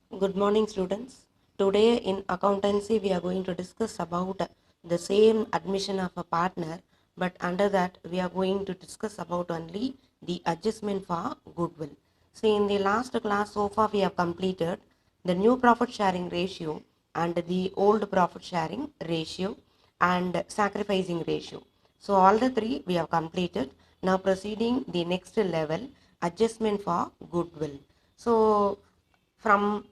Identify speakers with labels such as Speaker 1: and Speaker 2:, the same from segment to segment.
Speaker 1: Good morning, students. Today in accountancy, we are going to discuss about the same admission of a partner, but under that, we are going to discuss about only the adjustment for goodwill. So, in the last class, so far we have completed the new profit sharing ratio and the old profit sharing ratio and sacrificing ratio. So, all the three we have completed. Now, proceeding the next level, adjustment for goodwill. So, from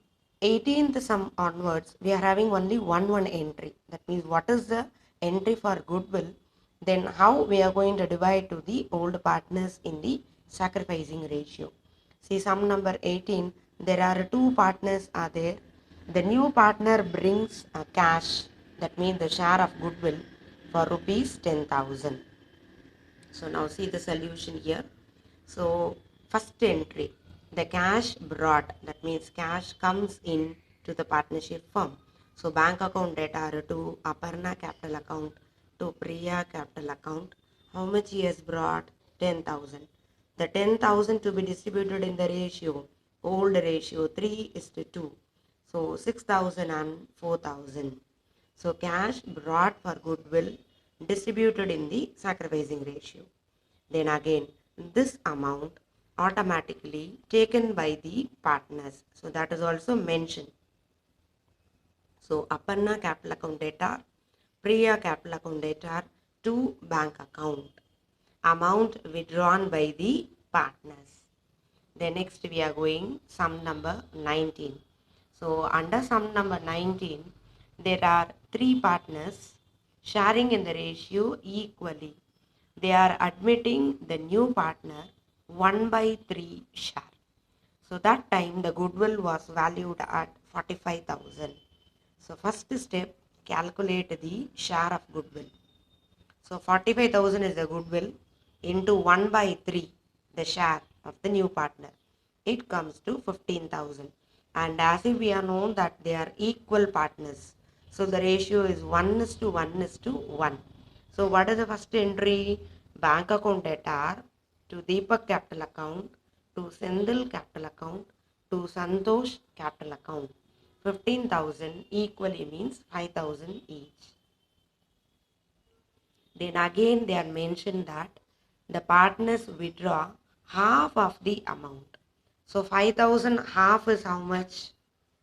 Speaker 1: 18th sum onwards, we are having only one entry. That means what is the entry for goodwill, then how we are going to divide to the old partners in the sacrificing ratio. See sum number 18, there are two partners are there. The new partner brings a cash, that means the share of goodwill for rupees 10,000. So now see the solution here. So first entry, the cash brought, that means cash comes in to the partnership firm. So bank account data to Aparna capital account to Priya capital account. How much he has brought? 10,000. The 10,000 to be distributed in the ratio, old ratio 3:2. So 6,000 and 4,000. So cash brought for goodwill distributed in the sacrificing ratio. Then again, this amount automatically taken by the partners. So that is also mentioned. So Aparna capital account data, Priya capital account data to bank account. Amount withdrawn by the partners. Then next we are going sum number 19. So under sum number 19, there are three partners sharing in the ratio equally. They are admitting the new partner 1 by 3 share. So that time the goodwill was valued at 45,000. So first step, calculate the share of goodwill. So 45,000 is the goodwill into 1 by 3, the share of the new partner. It comes to 15,000. And as if we are known that they are equal partners. So the ratio is 1:1:1. So what is the first entry? Bank account debtor to Deepak capital account to Sendil capital account to Santosh capital account. 15,000 equally means 5,000 each. Then again they are mentioned that the partners withdraw half of the amount. So 5,000 half is how much?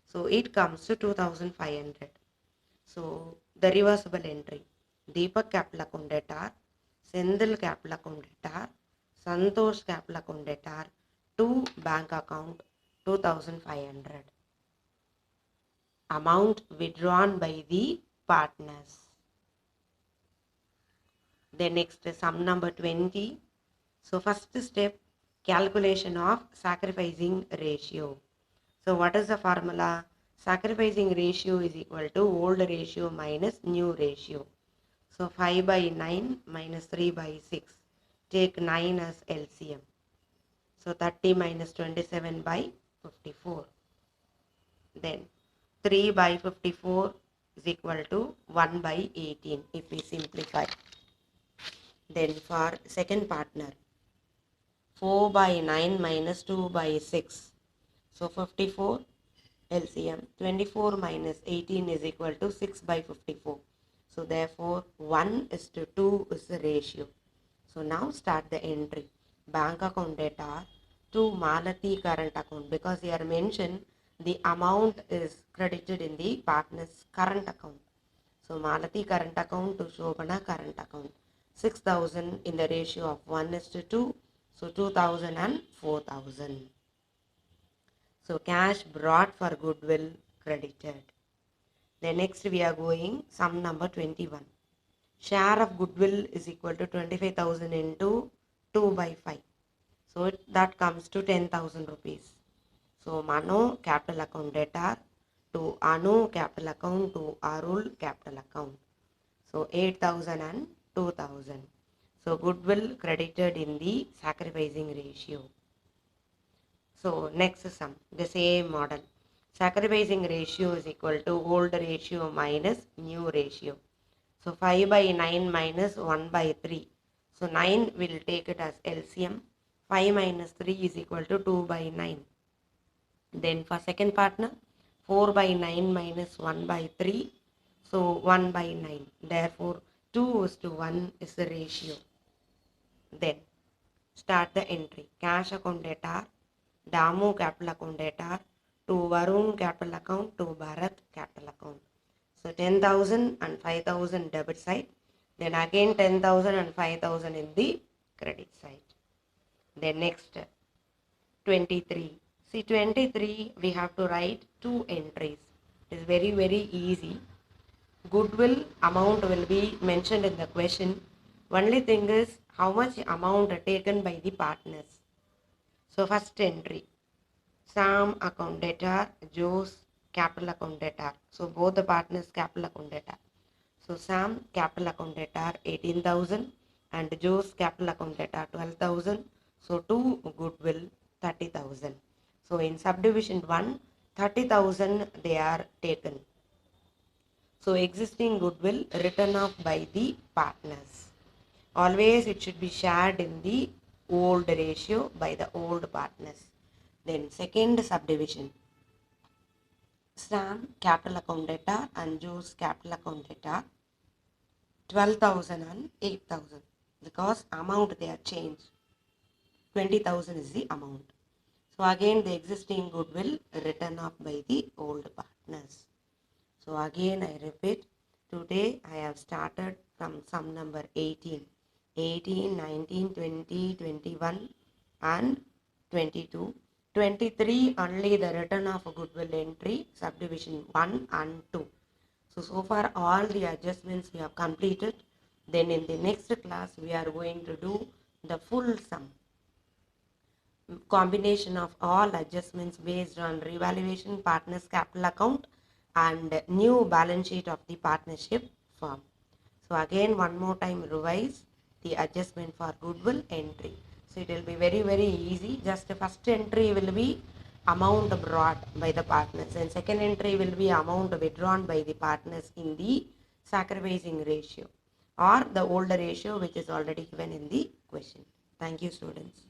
Speaker 1: So it comes to 2,500. So the reversible entry. Deepak capital account debtor, Sendil capital account debtor, Santosh capital account debtor to bank account 2,500. Amount withdrawn by the partners. Then next sum number 20. So first step, calculation of sacrificing ratio. So what is the formula? Sacrificing ratio is equal to old ratio minus new ratio. So 5 by 9 minus 3 by 6. Take 9 as LCM. So 30 minus 27 by 54. Then 3 by 54 is equal to 1 by 18 if we simplify. Then for second partner, 4 by 9 minus 2 by 6. So 54 LCM. 24 minus 18 is equal to 6 by 54. So therefore 1:2 is the ratio. So now start the entry. Bank account data to Malati current account, because here mentioned the amount is credited in the partner's current account. So Malati current account to Shobana current account. 6,000 in the ratio of 1:2. So 2,000 and 4,000. So cash brought for goodwill credited. Then next we are going sum number 21. Share of goodwill is equal to 25,000 into 2 by 5. So that comes to 10,000 rupees. So Mano capital account debtor to Anu capital account to Arul capital account. So 8,000 and 2,000. So goodwill credited in the sacrificing ratio. So next sum, the same model. Sacrificing ratio is equal to old ratio minus new ratio. So 5 by 9 minus 1 by 3. So 9 will take it as LCM. 5 minus 3 is equal to 2 by 9. Then for second partner, 4 by 9 minus 1 by 3. So 1 by 9. Therefore 2:1 is the ratio. Then start the entry. Cash account debtor, Damu capital account debtor, to Varun capital account, to Bharat capital account. So 10,000 and 5,000 debit side. Then again 10,000 and 5,000 in the credit side. Then next 23. See 23 we have to write two entries. It is very easy. Goodwill amount will be mentioned in the question. Only thing is how much amount taken by the partners. So first entry, Sam account debtor, Joe's capital account debtor. So both the partners capital account debtor. So Sam capital account debtor 18,000 and Joe's capital account debtor 12,000. So two goodwill 30,000. So in subdivision 1, 30,000 they are taken. So existing goodwill written off by the partners. Always it should be shared in the old ratio by the old partners. Then second subdivision. Sam capital account debtor and Joe's capital account debtor 12,000 and 8,000 because amount they are changed. 20,000 is the amount. So again the existing goodwill written off by the old partners. So again I repeat, today I have started from sum number 18. 18, 19, 20, 21 and 22. 23 only the return of a goodwill entry, subdivision 1 and 2. So far all the adjustments we have completed. Then in the next class we are going to do the full sum. Combination of all adjustments based on revaluation, partners capital account and new balance sheet of the partnership firm. So again one more time revise the adjustment for goodwill entry. So it will be very easy. Just the first entry will be amount brought by the partners and second entry will be amount withdrawn by the partners in the sacrificing ratio or the older ratio which is already given in the question. Thank you students.